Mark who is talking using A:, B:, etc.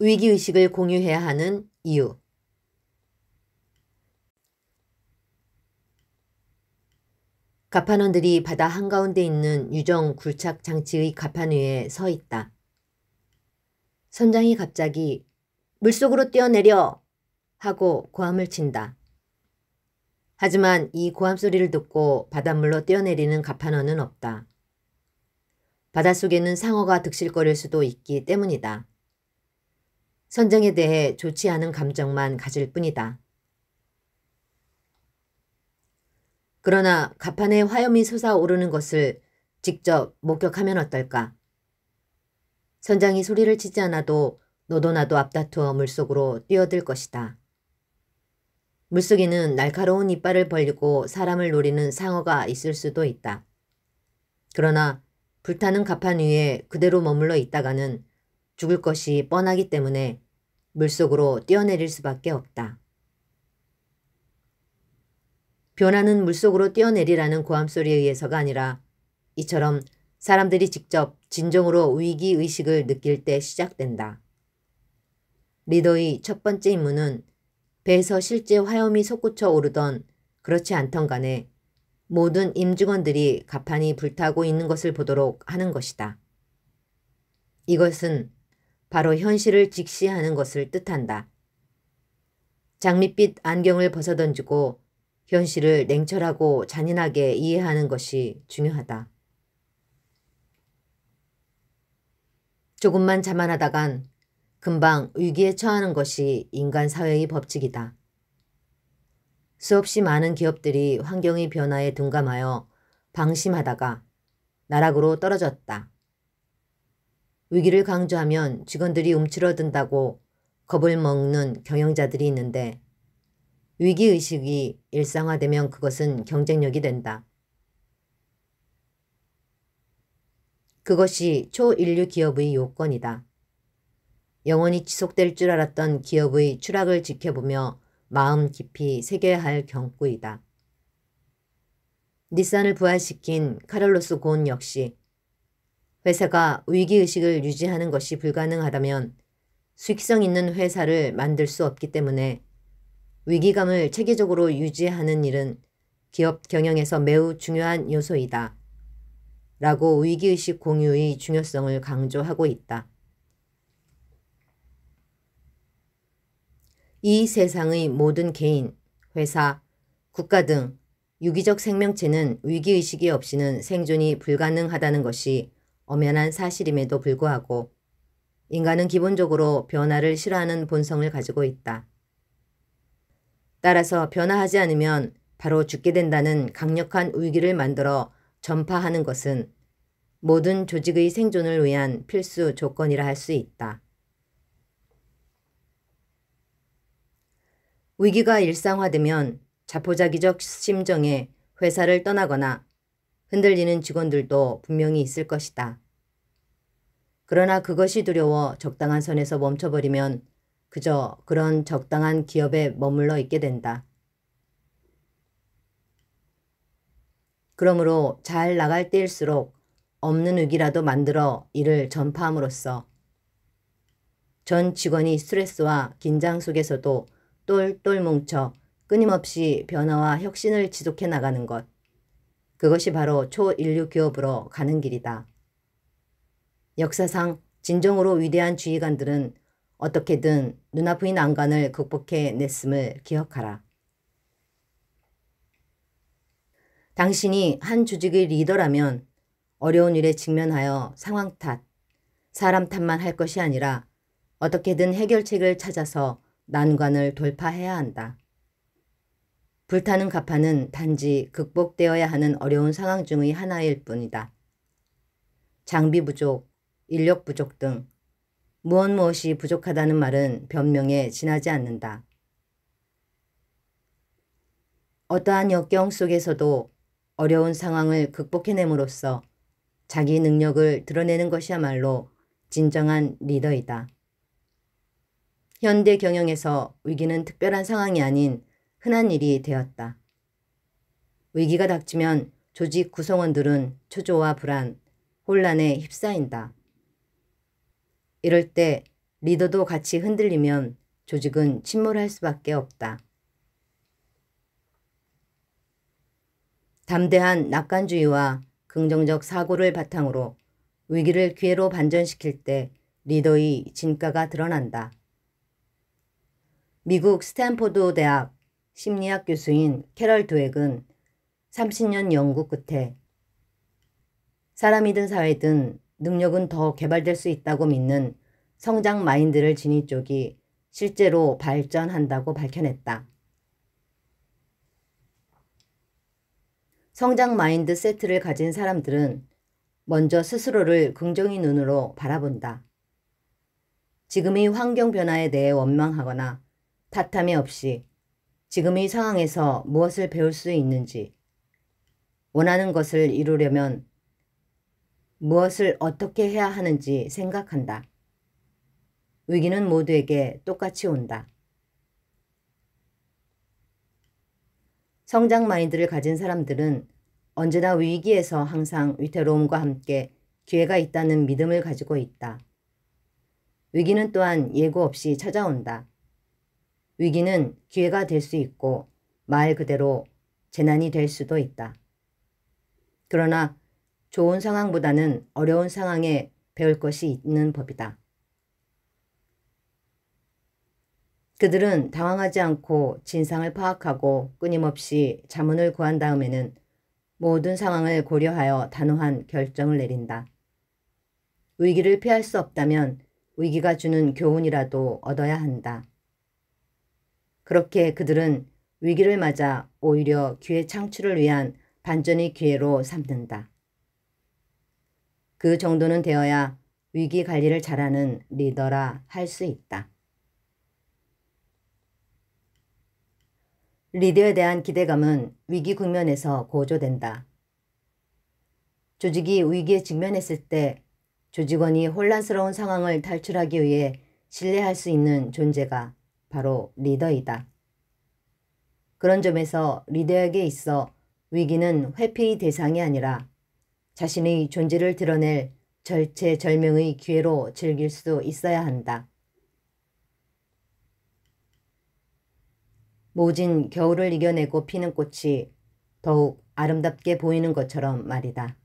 A: 위기의식을 공유해야 하는 이유. 갑판원들이 바다 한가운데 있는 유정 굴착 장치의 갑판 위에 서 있다. 선장이 갑자기 물속으로 뛰어내려! 하고 고함을 친다. 하지만 이 고함 소리를 듣고 바닷물로 뛰어내리는 갑판원은 없다. 바닷속에는 상어가 득실거릴 수도 있기 때문이다. 선장에 대해 좋지 않은 감정만 가질 뿐이다. 그러나 갑판에 화염이 솟아오르는 것을 직접 목격하면 어떨까? 선장이 소리를 치지 않아도 너도 나도 앞다투어 물속으로 뛰어들 것이다. 물속에는 날카로운 이빨을 벌리고 사람을 노리는 상어가 있을 수도 있다. 그러나 불타는 갑판 위에 그대로 머물러 있다가는 죽을 것이 뻔하기 때문에 물속으로 뛰어내릴 수밖에 없다. 변하는 물속으로 뛰어내리라는 고함소리에 의해서가 아니라 이처럼 사람들이 직접 진정으로 위기의식을 느낄 때 시작된다. 리더의 첫 번째 임무는 배에서 실제 화염이 솟구쳐 오르던 그렇지 않던 간에 모든 임직원들이 갑판이 불타고 있는 것을 보도록 하는 것이다. 이것은 바로 현실을 직시하는 것을 뜻한다. 장밋빛 안경을 벗어던지고 현실을 냉철하고 잔인하게 이해하는 것이 중요하다. 조금만 자만하다간 금방 위기에 처하는 것이 인간 사회의 법칙이다. 수없이 많은 기업들이 환경의 변화에 둔감하여 방심하다가 나락으로 떨어졌다. 위기를 강조하면 직원들이 움츠러든다고 겁을 먹는 경영자들이 있는데 위기의식이 일상화되면 그것은 경쟁력이 된다. 그것이 초인류 기업의 요건이다. 영원히 지속될 줄 알았던 기업의 추락을 지켜보며 마음 깊이 새겨야 할 경고이다. 닛산을 부활시킨 카를로스 곤 역시 회사가 위기의식을 유지하는 것이 불가능하다면 수익성 있는 회사를 만들 수 없기 때문에 위기감을 체계적으로 유지하는 일은 기업 경영에서 매우 중요한 요소이다. 라고 위기의식 공유의 중요성을 강조하고 있다. 이 세상의 모든 개인, 회사, 국가 등 유기적 생명체는 위기의식이 없이는 생존이 불가능하다는 것이 엄연한 사실임에도 불구하고 인간은 기본적으로 변화를 싫어하는 본성을 가지고 있다. 따라서 변화하지 않으면 바로 죽게 된다는 강력한 위기를 만들어 전파하는 것은 모든 조직의 생존을 위한 필수 조건이라 할 수 있다. 위기가 일상화되면 자포자기적 심정에 회사를 떠나거나 흔들리는 직원들도 분명히 있을 것이다. 그러나 그것이 두려워 적당한 선에서 멈춰버리면 그저 그런 적당한 기업에 머물러 있게 된다. 그러므로 잘 나갈 때일수록 없는 위기라도 만들어 이를 전파함으로써 전 직원이 스트레스와 긴장 속에서도 똘똘 뭉쳐 끊임없이 변화와 혁신을 지속해 나가는 것. 그것이 바로 초인류 기업으로 가는 길이다. 역사상 진정으로 위대한 지휘관들은 어떻게든 눈앞의 난관을 극복해 냈음을 기억하라. 당신이 한 조직의 리더라면 어려운 일에 직면하여 상황 탓, 사람 탓만 할 것이 아니라 어떻게든 해결책을 찾아서 난관을 돌파해야 한다. 불타는 갑판은 단지 극복되어야 하는 어려운 상황 중의 하나일 뿐이다. 장비 부족, 인력 부족 등 무엇이 부족하다는 말은 변명에 지나지 않는다. 어떠한 역경 속에서도 어려운 상황을 극복해냄으로써 자기 능력을 드러내는 것이야말로 진정한 리더이다. 현대 경영에서 위기는 특별한 상황이 아닌 흔한 일이 되었다. 위기가 닥치면 조직 구성원들은 초조와 불안, 혼란에 휩싸인다. 이럴 때 리더도 같이 흔들리면 조직은 침몰할 수밖에 없다. 담대한 낙관주의와 긍정적 사고를 바탕으로 위기를 기회로 반전시킬 때 리더의 진가가 드러난다. 미국 스탠포드 대학 심리학 교수인 캐럴 드웩은 30년 연구 끝에 사람이든 사회든 능력은 더 개발될 수 있다고 믿는 성장 마인드를 지닌 쪽이 실제로 발전한다고 밝혀냈다. 성장 마인드 세트를 가진 사람들은 먼저 스스로를 긍정의 눈으로 바라본다. 지금의 환경 변화에 대해 원망하거나 탓함이 없이 지금의 상황에서 무엇을 배울 수 있는지, 원하는 것을 이루려면 무엇을 어떻게 해야 하는지 생각한다. 위기는 모두에게 똑같이 온다. 성장 마인드를 가진 사람들은 언제나 위기에서 항상 위태로움과 함께 기회가 있다는 믿음을 가지고 있다. 위기는 또한 예고 없이 찾아온다. 위기는 기회가 될 수 있고 말 그대로 재난이 될 수도 있다. 그러나 좋은 상황보다는 어려운 상황에 배울 것이 있는 법이다. 그들은 당황하지 않고 진상을 파악하고 끊임없이 자문을 구한 다음에는 모든 상황을 고려하여 단호한 결정을 내린다. 위기를 피할 수 없다면 위기가 주는 교훈이라도 얻어야 한다. 그렇게 그들은 위기를 맞아 오히려 기회 창출을 위한 반전의 기회로 삼는다. 그 정도는 되어야 위기 관리를 잘하는 리더라 할 수 있다. 리더에 대한 기대감은 위기 국면에서 고조된다. 조직이 위기에 직면했을 때 조직원이 혼란스러운 상황을 탈출하기 위해 신뢰할 수 있는 존재가 바로 리더이다. 그런 점에서 리더에게 있어 위기는 회피의 대상이 아니라 자신의 존재를 드러낼 절체절명의 기회로 즐길 수 있어야 한다. 모진 겨울을 이겨내고 피는 꽃이 더욱 아름답게 보이는 것처럼 말이다.